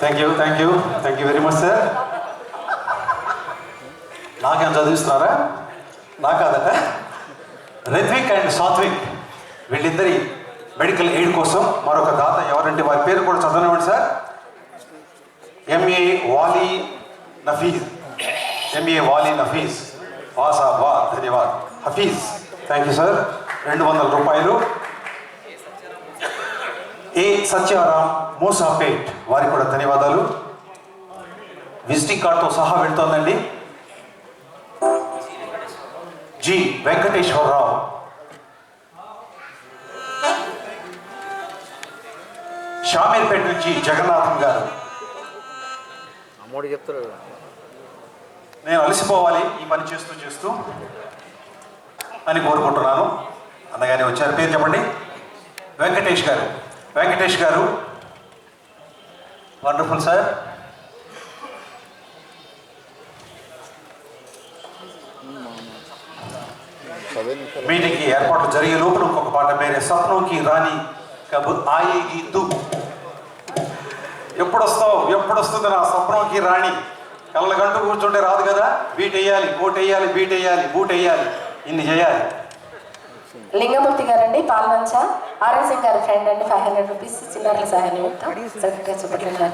Thank you very much sir. నాకేం చదివిస్తున్నారా? నా కాదట. రిత్విక్ అండ్ సాత్విక్ వీళ్ళిద్దరి మెడికల్ ఎయిడ్ కోసం మరొక దాత ఎవరంటే వారి పేరు కూడా చదవనివ్వండి సార్. ఎంఏ వాలీ నఫీజ్ వాసాబా ధన్యవాద్. Hafeez thank you sir. 200 రూపాయలు. ఏ సత్యారాం మూసాపేట్ వారికి కూడా ధన్యవాదాలు. విజిటింగ్ కార్డుతో సహా వెళ్తోందండి. జి వెంకటేశ్వరరావు, షామీర్పేట నుంచి జగన్నాథం గారు. నేను అలసిపోవాలి ఈ పని చేస్తూ అని కోరుకుంటున్నాను. అన్నగానే వచ్చారు. పేరు చెప్పండి. వెంకటేష్ గారు వండర్ఫుల్ సార్. మీటింగ్ కి ఏర్పాట్లు జరిగే లోపల ఇంకొక పాట పేరే సప్నోకి రాణి కబ్ ఆయేగి తు. ఎప్పుడు వస్తుంది నా సప్నోకి రాణి? కళ్ళగంటూ కూర్చుంటే రాదు కదా. బీట్ వేయాలి, కోట్ వేయాలి, బీట్ వేయాలి, బూట్ వేయాలి, ఇన్ని చేయాలి. లింగమూర్తి గారండి పాల్వంచ. ఆర్ఎస్ఎం గారి ఫ్రెండ్ అండి. 500 రూపీస్ చిల్లర సహాయం చూపట్లేదు.